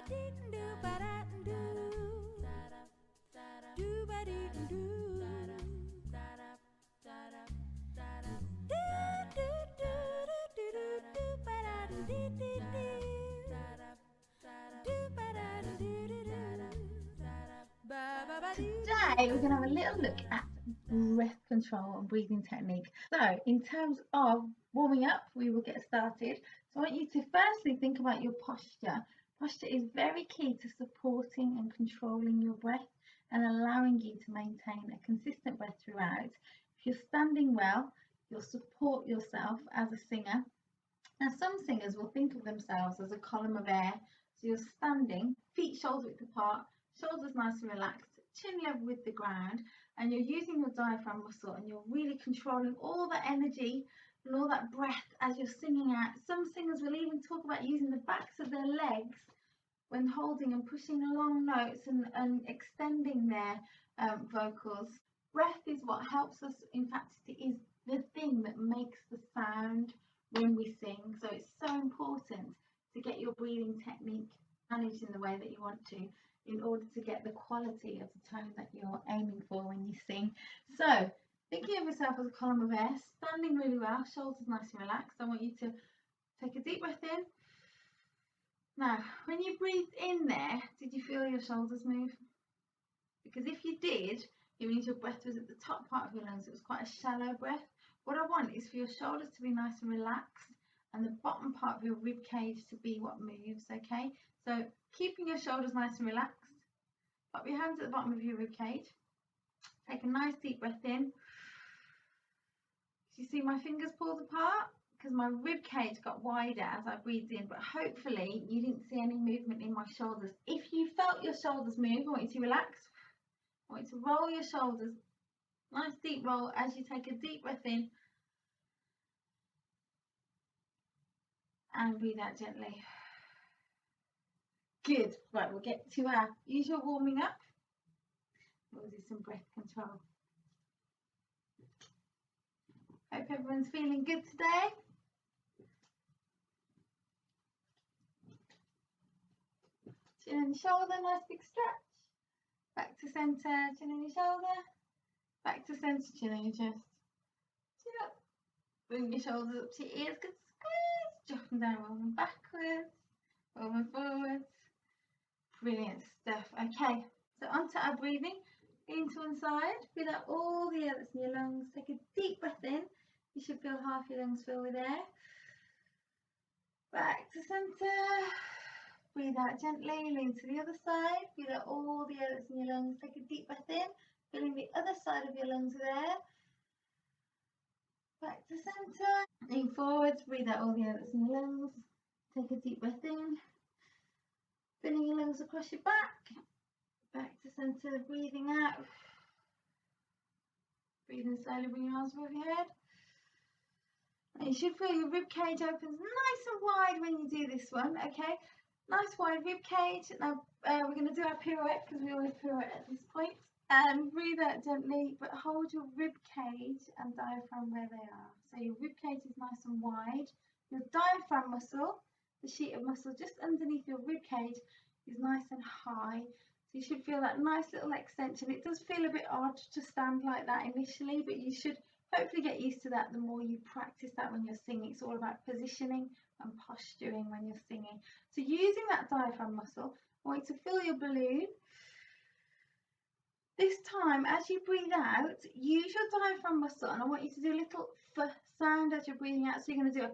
Today we're going to have a little look at breath control and breathing technique. So in terms of warming up, we will get started. So I want you to firstly think about your posture. Posture is very key to supporting and controlling your breath and allowing you to maintain a consistent breath throughout. If you're standing well, you'll support yourself as a singer. Now some singers will think of themselves as a column of air. So you're standing, feet shoulder width apart, shoulders nice and relaxed, chin level with the ground, and you're using your diaphragm muscle and you're really controlling all that energy and all that breath as you're singing out. Some singers will even talk about using the backs of their legs when holding and pushing along notes and extending their vocals. Breath is what helps us, in fact it is the thing that makes the sound when we sing, so it's so important to get your breathing technique managed in the way that you want to in order to get the quality of the tone that you're aiming for when you sing. So thinking of yourself as a column of air, standing really well, shoulders nice and relaxed. I want you to take a deep breath in. Now when you breathed in there, did you feel your shoulders move? Because if you did, it means your breath was at the top part of your lungs. It was quite a shallow breath. What I want is for your shoulders to be nice and relaxed and the bottom part of your rib cage to be what moves, okay? So keeping your shoulders nice and relaxed, pop your hands at the bottom of your rib cage, take a nice deep breath in. You see my fingers pulled apart because my rib cage got wider as I breathed in, but hopefully you didn't see any movement in my shoulders. If you felt your shoulders move, I want you to relax. I want you to roll your shoulders, nice deep roll as you take a deep breath in and breathe out gently. Good. Right, we'll get to our usual warming up. We'll do some breath control. Hope everyone's feeling good today. Chin and shoulder, nice big stretch. Back to centre, chin on your shoulder. Back to centre, chin on your chest. Chin up. Bring your shoulders up to your ears. Good squeeze. Dropping down, rolling backwards, rolling forwards. Brilliant stuff. Okay, so onto our breathing. In to one side, breathe out all the air that's in your lungs. Take a deep breath in. You should feel half your lungs fill with air. Back to centre. Breathe out gently, lean to the other side. Breathe out all the air that's in your lungs. Take a deep breath in, filling the other side of your lungs with air. Back to centre. Lean forwards, breathe out all the air that's in your lungs. Take a deep breath in, filling your lungs across your back. Back to centre, breathing out. Breathing slowly, bring your arms above your head. And you should feel your rib cage opens nice and wide when you do this one, okay? Nice wide rib cage. Now we're going to do our pirouette because we always pirouette at this point. And breathe out gently, but hold your rib cage and diaphragm where they are. So your rib cage is nice and wide. Your diaphragm muscle, the sheet of muscle just underneath your rib cage, is nice and high. So you should feel that nice little extension. It does feel a bit odd to stand like that initially, but you should hopefully get used to that the more you practice that when you're singing. It's all about positioning and posturing when you're singing. So using that diaphragm muscle, I want you to fill your balloon. This time, as you breathe out, use your diaphragm muscle, and I want you to do a little f sound as you're breathing out. So you're going to do a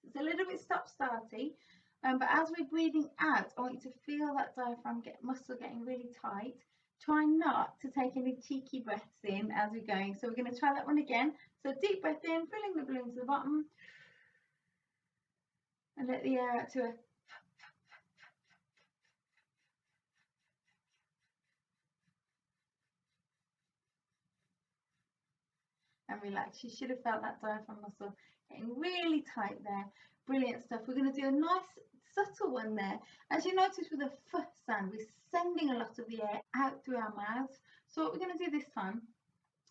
it's a little bit stop-starty, but as we're breathing out, I want you to feel that diaphragm muscle getting really tight. Try not to take any cheeky breaths in as we're going. So we're going to try that one again. So deep breath in, filling the balloon to the bottom, and let the air out to a and relax. You should have felt that diaphragm muscle getting really tight there. Brilliant stuff. We're going to do a nice subtle one there. As you notice with the f sound, we're sending a lot of the air out through our mouths. So what we're going to do this time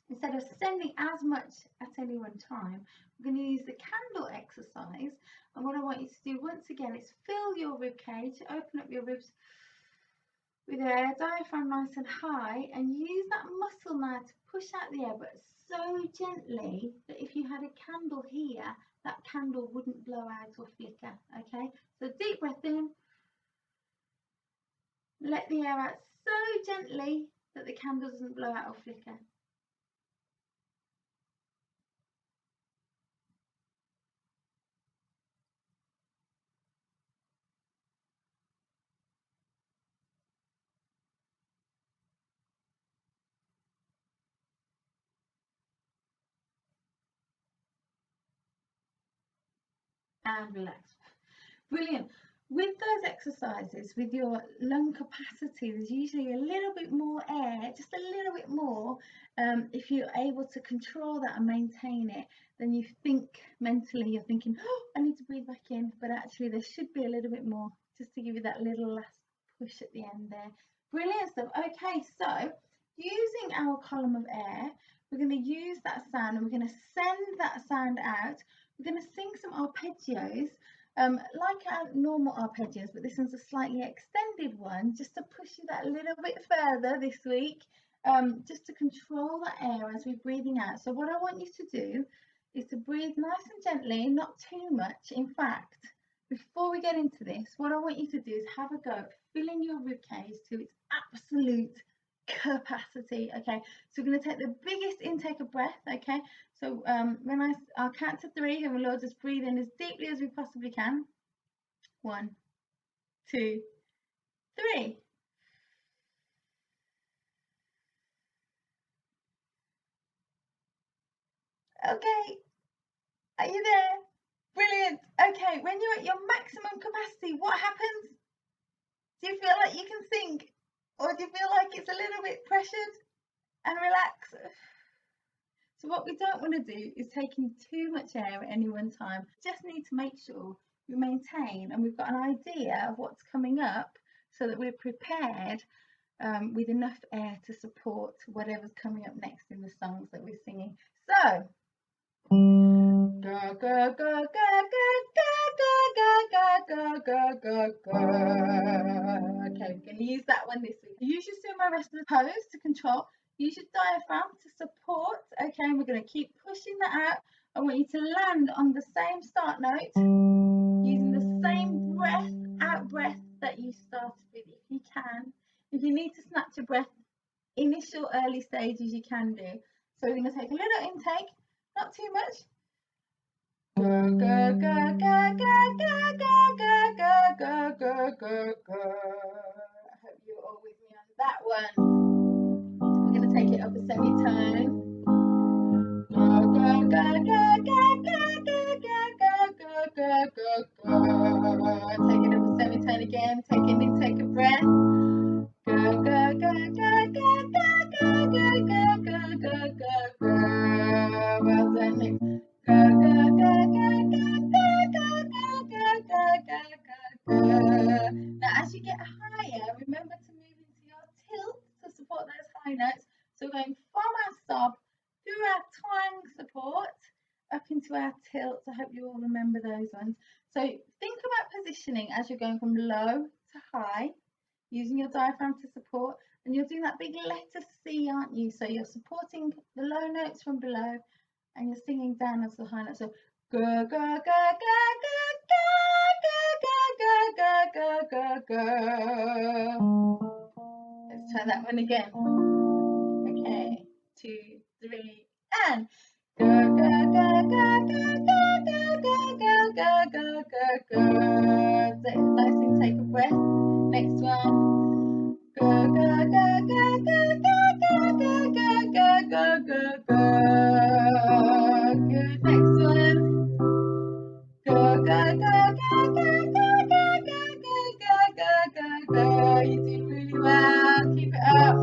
Instead of sending as much at any one time, we're going to use the candle exercise. And what I want you to do once again is fill your rib cage, open up your ribs with your air, diaphragm nice and high, and use that muscle now to push out the air, but so gently that if you had a candle here, that candle wouldn't blow out or flicker. Okay, so deep breath in, let the air out so gently that the candle doesn't blow out or flicker. And relax. Brilliant. With those exercises, with your lung capacity, there's usually a little bit more air, just a little bit more. If you're able to control that and maintain it, then you think mentally, you're thinking, oh, I need to breathe back in, but actually there should be a little bit more, just to give you that little last push at the end there. Brilliant stuff. Okay, so using our column of air, we're going to use that sound and we're going to send that sound out. We're going to sing some arpeggios. Like our normal arpeggios, but this one's a slightly extended one, just to push you that little bit further this week, just to control that air as we're breathing out. So what I want you to do is to breathe nice and gently, not too much. In fact, before we get into this, what I want you to do is have a go at filling your ribcage to its absolute capacity. Okay, so we're going to take the biggest intake of breath. Okay, so when I'll count to 3 and we'll all just breathe in as deeply as we possibly can. 1, 2, 3. Okay, are you there? Brilliant. Okay, when you're at your maximum capacity, what happens? Do you feel like you can sink, or do you feel like it's a little bit pressured and relaxed? So what we don't want to do is take in too much air at any one time. Just need to make sure we maintain and we've got an idea of what's coming up so that we're prepared with enough air to support whatever's coming up next in the songs that we're singing. So, go, go, go, go, go, go, go, go, go, go, go. Okay, we're going to use that one this week. Use your sumo wrestler pose to control. Use your diaphragm to support. Okay, and we're going to keep pushing that out. I want you to land on the same start note, using the same breath, out breath that you started with if you can. If you need to snatch a breath, initial early stages you can do. So we're going to take a little intake, not too much. Go, go, go, go, go, go, go, go, go, go, go, go. I hope you're all with me on that one. We're going to take it up a semitone. Go, go, go, go, go, go, go, go, go, go, go. Take it up a semitone again. Take an intake of breath. Go, go, go, go, go, go, go, go, go, go, go, go. Well done, Nick. Go, go, go, go, go, go, go, go, go, go, go, go. Now, as you get higher, remember to move into your tilt to support those high notes. So we're going from our stop through our twang support up into our tilt. I hope you all remember those ones. So think about positioning as you're going from low to high, using your diaphragm to support, and you're doing that big letter C, aren't you? So you're supporting the low notes from below and you're singing down as the high notes. So go, go, go, go, go, go, go, go, go, go, go. Let's try that one again. Okay, 2, 3, and go, go, go, go, go, go, go, go, go, go, go, go. Nice intake of breath. Next one. Go, go, go, go, go, go, go, go, go, go, go, go. Good. Next one. Go, go, go, go, go, go, go, go, go, go, go. You're doing really well. Keep it up.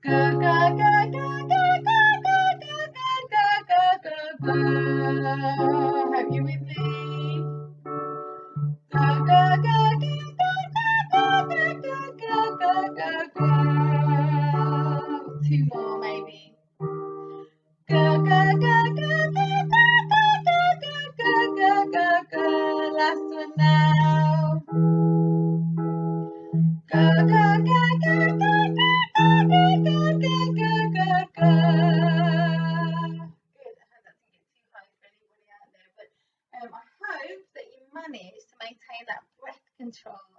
Go, go, go, go, go, go, go, go, go, go, go, go. Hope you're with me. Go, go, go, go, go, go, go, go, go, last one now. Go, go, go, go, go, go, go, go, go, go, go, go, go. Good. I hope that didn't get too high for anybody out there, but I hope that you managed to maintain that breath control